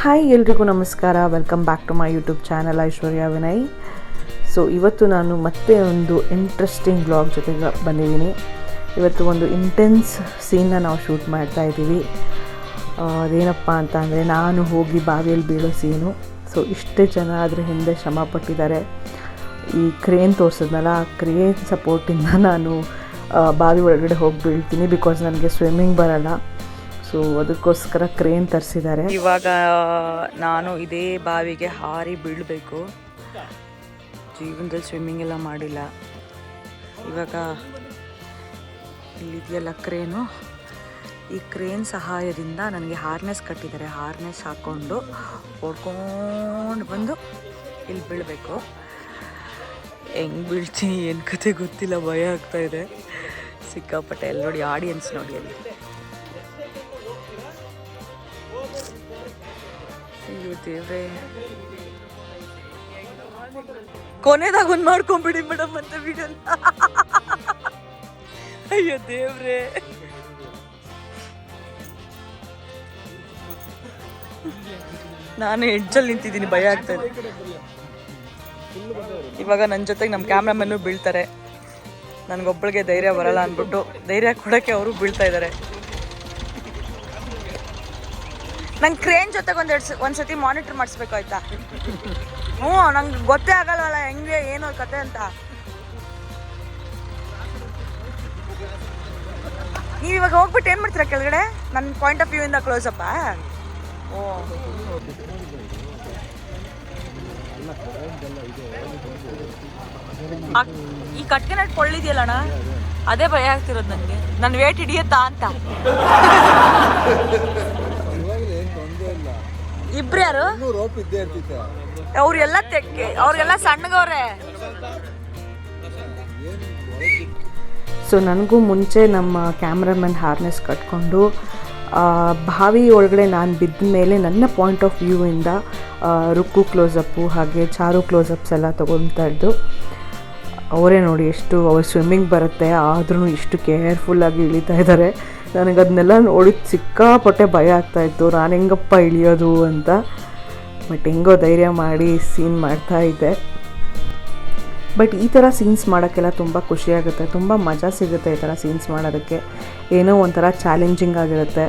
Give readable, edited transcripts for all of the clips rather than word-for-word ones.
Hi ಎಲ್ರಿಗೂ ನಮಸ್ಕಾರ. Welcome back to my YouTube channel Aishwarya Vinay. So ಇವತ್ತು ನಾನು ಮತ್ತೆ ಒಂದು ಇಂಟ್ರೆಸ್ಟಿಂಗ್ ಬ್ಲಾಗ್ ಜೊತೆಗೆ ಬಂದಿದ್ದೀನಿ. ಇವತ್ತು ಒಂದು ಇಂಟೆನ್ಸ್ ಸೀನ್ನ ನಾವು ಶೂಟ್ ಮಾಡ್ತಾ ಇದ್ದೀವಿ. ಅದೇನಪ್ಪ ಅಂತ ಅಂದರೆ ನಾನು ಹೋಗಿ ಬಾವಿಯಲ್ಲಿ ಬೀಳೋ ಸೀನು. ಸೊ ಇಷ್ಟೇ ಜನ ಅದರ ಹಿಂದೆ ಶ್ರಮ ಪಟ್ಟಿದ್ದಾರೆ. ಈ ಕ್ರೇನ್ ತೋರಿಸಿದ್ನಲ್ಲ, ಆ ಕ್ರೇನ್ ಸಪೋರ್ಟಿಂದ ನಾನು ಬಾವಿ ಒಳಗಡೆ ಹೋಗಿ ಬೀಳ್ತೀನಿ. ಬಿಕಾಸ್ ನನಗೆ ಸ್ವಿಮ್ಮಿಂಗ್ ಬರಲ್ಲ. ಸೊ ಅದಕ್ಕೋಸ್ಕರ ಕ್ರೇನ್ ತರಿಸಿದ್ದಾರೆ. ಇವಾಗ ನಾನು ಇದೇ ಬಾವಿಗೆ ಹಾರಿ ಬೀಳಬೇಕು. ಜೀವನದಲ್ಲಿ ಸ್ವಿಮ್ಮಿಂಗ್ ಎಲ್ಲ ಮಾಡಿಲ್ಲ. ಇವಾಗ ಇಲ್ಲಿದೆಯಲ್ಲ ಕ್ರೇನು, ಈ ಕ್ರೇನ್ ಸಹಾಯದಿಂದ ನನಗೆ ಹಾರ್ನೆಸ್ ಕಟ್ಟಿದ್ದಾರೆ. ಹಾರ್ನೆಸ್ ಹಾಕ್ಕೊಂಡು ಓಡ್ಕೊಂಡು ಬಂದು ಇಲ್ಲಿ ಬೀಳಬೇಕು. ಹೆಂಗೆ ಬೀಳ್ತೀನಿ ಏನು ಕತೆ ಗೊತ್ತಿಲ್ಲ, ಭಯ ಆಗ್ತಾಯಿದೆ ಸಿಕ್ಕಾಪಟ್ಟೆ. ಅಲ್ಲಿ ನೋಡಿ, ಆಡಿಯನ್ಸ್ ನೋಡಿ ಅಲ್ಲಿ. ಅಯ್ಯೋ ದೇವ್ರೆ, ಕೊನೆದಾಗ ಒಂದು ಮಾಡ್ಕೊಂಬಿಡಿ ಮೇಡಮ್ ಅಂತ ವಿಡಿಯೋ. ಅಯ್ಯೋ ದೇವ್ರೆ, ನಾನು ಎಡ್ಜಲ್ಲಿ ನಿಂತಿದ್ದೀನಿ, ಭಯ ಆಗ್ತಾಯಿದೆ. ಇವಾಗ ನನ್ನ ಜೊತೆಗೆ ನಮ್ಮ ಕ್ಯಾಮ್ರಾಮನ್ನು ಬೀಳ್ತಾರೆ. ನನಗೊಬ್ಬಳಿಗೆ ಧೈರ್ಯ ಬರಲ್ಲ ಅಂದ್ಬಿಟ್ಟು ಧೈರ್ಯ ಕೊಡೋಕ್ಕೆ ಅವರು ಬೀಳ್ತಾ ಇದ್ದಾರೆ. ನಂಗೆ ಕ್ರೇನ್ ಜೊತೆಗೆ ಒಂದ್ಸತಿ ಮಾನಿಟರ್ ಮಾಡಿಸ್ಬೇಕು ಆಯ್ತಾ? ನಂಗೆ ಗೊತ್ತೇ ಆಗಲ್ವಲ್ಲ ಹೆಂಗೆ ಏನು ಕತೆ ಅಂತ. ನೀವು ಇವಾಗ ಹೋಗ್ಬಿಟ್ಟು ಏನು ಮಾಡ್ತೀರಾ ಕೆಳಗಡೆ? ನನ್ನ ಪಾಯಿಂಟ್ ಆಫ್ ವ್ಯೂ ಇಂದ ಕ್ಲೋಸಪ್ಪ. ಈ ಕಟ್ಗೆ ನಟ್ ಕೊಳ್ಳಿದೆಯಲ್ಲಣ್ಣ, ಅದೇ ಭಯ ಆಗ್ತಿರೋದು ನನಗೆ. ನನ್ನ ವೇಟ್ ಹಿಡಿಯತ್ತಾ ಅಂತ. ಇಬ್ರು ಯಾರು? ಅವ್ರಿಗೆಲ್ಲ ಸಣ್ಣಗವ್ರೆ. ಸೊ ನನಗೂ ಮುಂಚೆ ನಮ್ಮ ಕ್ಯಾಮ್ರಾಮನ್ ಹಾರ್ನೆಸ್ ಕಟ್ಕೊಂಡು ಬಾವಿ ಒಳಗಡೆ ನಾನು ಬಿದ್ದ ಮೇಲೆ ನನ್ನ ಪಾಯಿಂಟ್ ಆಫ್ ವ್ಯೂ ಇಂದ ರುಕ್ಕು ಕ್ಲೋಸಪ್ಪು ಹಾಗೆ ಚಾರು ಕ್ಲೋಸಪ್ಸ್ ಎಲ್ಲ ತೊಗೊಳ್ತಾ ಇದ್ದು. ಅವರೇ ನೋಡಿ, ಎಷ್ಟು ಅವ್ರು ಸ್ವಿಮ್ಮಿಂಗ್ ಬರುತ್ತೆ ಆದ್ರೂ ಇಷ್ಟು ಕೇರ್ಫುಲ್ಲಾಗಿ ಇಳಿತಾ ಇದ್ದಾರೆ. ನನಗೆ ಅದನ್ನೆಲ್ಲ ನೋಡಿದ ಸಿಕ್ಕಾಪಟ್ಟೆ ಭಯ ಆಗ್ತಾಯಿತ್ತು, ನಾನು ಹೆಂಗಪ್ಪ ಇಳಿಯೋದು ಅಂತ. ಬಟ್ ಹೆಂಗೋ ಧೈರ್ಯ ಮಾಡಿ ಸೀನ್ ಮಾಡ್ತಾಯಿದ್ದೆ. ಬಟ್ ಈ ಥರ ಸೀನ್ಸ್ ಮಾಡೋಕ್ಕೆಲ್ಲ ತುಂಬ ಖುಷಿಯಾಗುತ್ತೆ, ತುಂಬ ಮಜಾ ಸಿಗುತ್ತೆ ಈ ಥರ ಸೀನ್ಸ್ ಮಾಡೋದಕ್ಕೆ. ಏನೋ ಒಂಥರ ಚಾಲೆಂಜಿಂಗ್ ಆಗಿರುತ್ತೆ.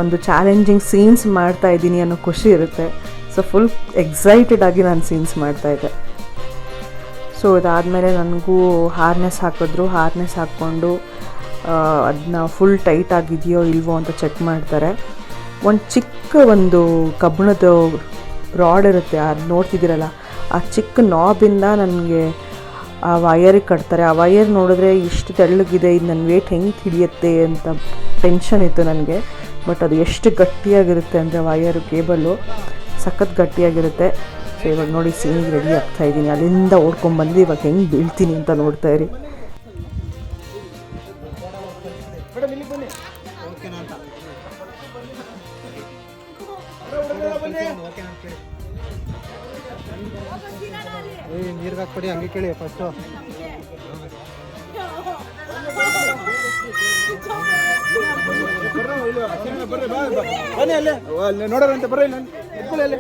ಒಂದು ಚಾಲೆಂಜಿಂಗ್ ಸೀನ್ಸ್ ಮಾಡ್ತಾಯಿದ್ದೀನಿ ಅನ್ನೋ ಖುಷಿ ಇರುತ್ತೆ. ಸೊ ಫುಲ್ ಎಕ್ಸೈಟೆಡ್ ಆಗಿ ನಾನು ಸೀನ್ಸ್ ಮಾಡ್ತಾಯಿದ್ದೆ. ಸೊ ಇದಾದಮೇಲೆ ನನಗೂ ಹಾರ್ನೆಸ್ ಹಾಕಿದ್ರು. ಹಾರ್ನೆಸ್ ಹಾಕ್ಕೊಂಡು ಅದನ್ನ ಫುಲ್ ಟೈಟ್ ಆಗಿದೆಯೋ ಇಲ್ವೋ ಅಂತ ಚೆಕ್ ಮಾಡ್ತಾರೆ. ಒಂದು ಚಿಕ್ಕ ಒಂದು ಕಬ್ಬಿಣದ ರಾಡ್ ಇರುತ್ತೆ, ಅದು ನೋಡ್ತಿದ್ದೀರಲ್ಲ, ಆ ಚಿಕ್ಕ ನಾಬಿಂದ ನನಗೆ ಆ ವಯರಿಗೆ ಕಟ್ತಾರೆ. ಆ ವಯರ್ ನೋಡಿದ್ರೆ ಇಷ್ಟು ತೆಳ್ಳಗಿದೆ, ಇದು ನನ್ನ ವೇಟ್ ಹೆಂಗೆ ಹಿಡಿಯುತ್ತೆ ಅಂತ ಟೆನ್ಷನ್ ಇತ್ತು ನನಗೆ. ಬಟ್ ಅದು ಎಷ್ಟು ಗಟ್ಟಿಯಾಗಿರುತ್ತೆ ಅಂದರೆ ವಯರು ಕೇಬಲ್ಲು ಸಖತ್ ಗಟ್ಟಿಯಾಗಿರುತ್ತೆ. ಸೊ ಇವಾಗ ನೋಡಿ ಸೀನಿಗೆ ರೆಡಿ ಆಗ್ತಾಯಿದ್ದೀನಿ. ಅಲ್ಲಿಂದ ಓಡ್ಕೊಂಡ್ಬಂದು ಇವಾಗ ಹೆಂಗೆ ಬೀಳ್ತೀನಿ ಅಂತ ನೋಡ್ತಾ ಇರಿ. ನೀರ್ಗೆ ಹಾಕ್ಬಿಡಿ, ಹಂಗೆ ಕೇಳಿ ಫಸ್ಟು. ಬನ್ನಿ ಅಲ್ಲೇ ನೋಡೋರಂತೆ, ಬರ್ರಿ ಎತ್ಕೊಳ್ಳಿ ಅಲ್ಲೇ.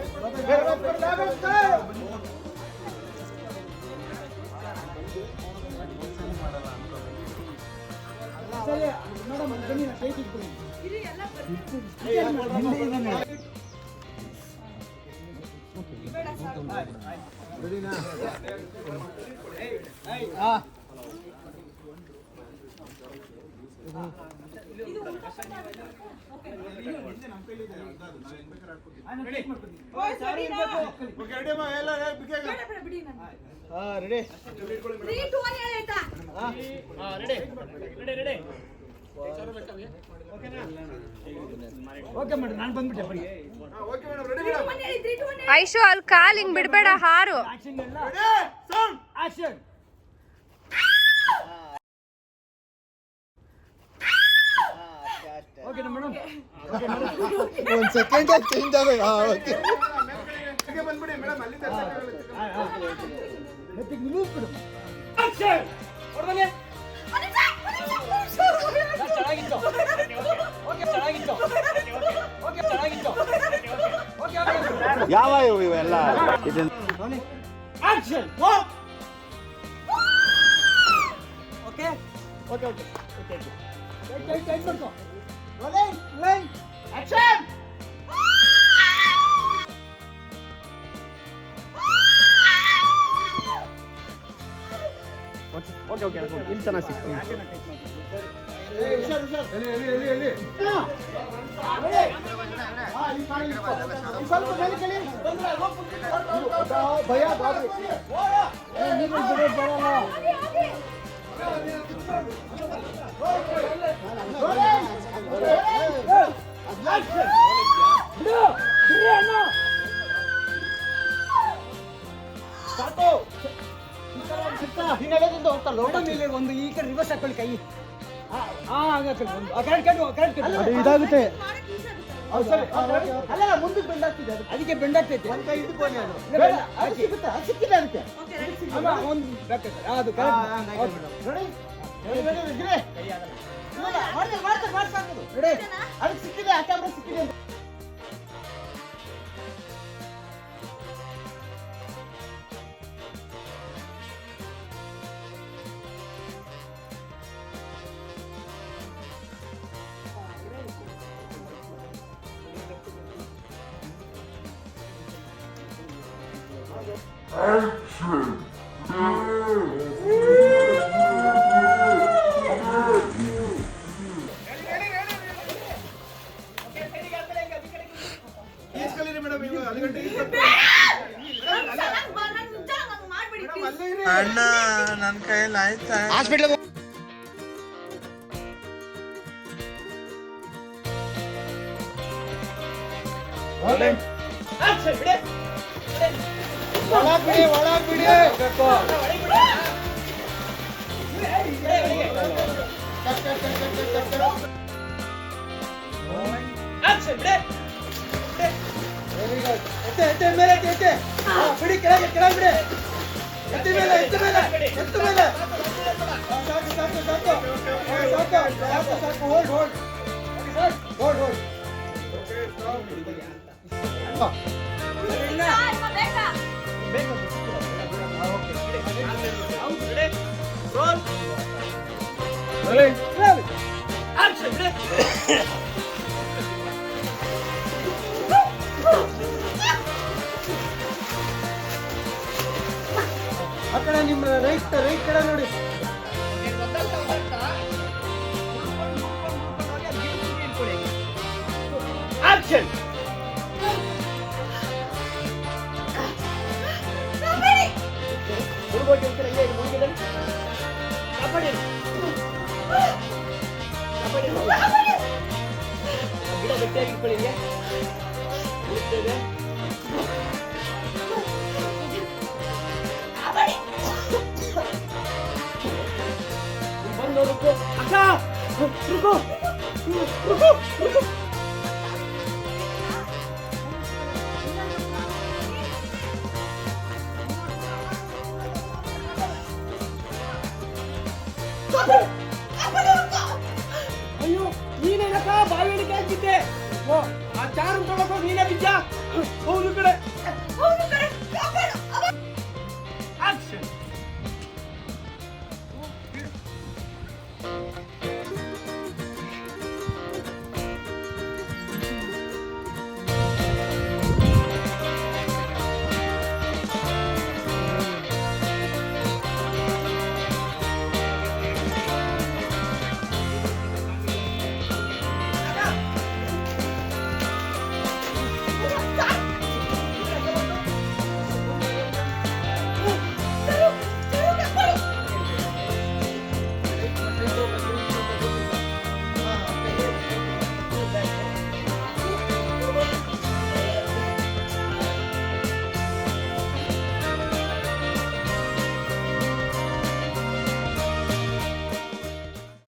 ಐಶು ಅಲ್ಲಿ ಕಾಲ್ ಹಿಂಗ್ ಬಿಡ್ಬೇಡ, ಹಾರು. ಒಂದು ಸೆಕೆಂಡ್ ಚೇಂಜ್ ಆದಾಗ ಬಂದ್ಬಿಡಿ ಮೇಡಮ್, ಅಲ್ಲಿ ಚೆನ್ನಾಗಿತ್ತು. ಯಾವ ಇವೆಲ್ಲ action okay okay okay okay tight ಮಾಡ್ಕೋ ರೋಲಿಂಗ್ ಆಕ್ಷನ್ ಓಕೆ ಓಕೆ ಇಲ್ಲಿ ಚೆನ್ನಾಗಿ ಸಿಗ್ತೀನಿ ಭಯ ಒಂದು ಈ ಕಡೆ ರಿವರ್ಸ್ ಹಾಕೊಳ್ಳಿ ಕೈ ಇದಾಗುತ್ತೆ ಅಲ್ಲ ಮುಂದಕ್ಕೆ ಬೆಂಡ್ ಆಗ್ತಿದೆ ಅದಕ್ಕೆ ಬೆಂಡ್ ಆಗ್ತೈತೆ ಒಂದು ಕೈ ಇಟ್ಕೊಂಡು ಅದು ಸಿಗುತ್ತೆ ಅದು ಸಿಕ್ಕಿಲ್ಲ ಅದಕ್ಕೆ ಒಂದು ಅದು ನೋಡಿ ಅದಕ್ಕೆ ಸಿಕ್ಕಿದೆ ಆ ಕ್ಯಾಮ್ರಾ ಸಿಕ್ಕಿದೆ ಅಣ್ಣ ನನ್ನ ಕೈಯಲ್ಲಿ ಆಯ್ತಾ ಹಾಸ್ಪಿಟಲ್ ಒಳಗ್ ಬಿಡಿ ಮೇಲೆ ಬಿಡಿ ಕೆಳಗೆ ಕೆಳಗೆ ಬಿಡಿ ಎತ್ತ ಮೇಲೆ ಎತ್ತ ಮೇಲೆ ಎತ್ತ ಮೇಲೆ ಸಾಕು ಸಾಕು ಸಾಕು ಸಾಕು ಸಾಕು ಸಾಕು ಹೋಲ್ಡ್ ಹೋಲ್ಡ್ ಹೋಲ್ಡ್ ಹೋಲ್ಡ್ ಆ ಕಡೆ ನಿಮ್ಮ ರೈಟ್ ಕಡೆ ನೋಡಿ ಆಕ್ಷನ್ ಗಿಡ ಗಟ್ಟಿಯಾಗಿ ಇಟ್ಕೊಳ್ಳಿ ಬಂದು ರುಕು ಅಕ್ಕ ರುಕು ರುಕು ರುಕು ಅಯ್ಯೋ ನೀನೇನಕ್ಕ ಬಾವಿ ಹಿಡಿಕೆ ಹಾಕಿದ್ದೆ ಓ ಆ ಚಾರು ತಗೊಂಡು ನೀನೇ ಬಿದ್ದ ಹೌದು ಕಡೆ ಆಕ್ಷನ್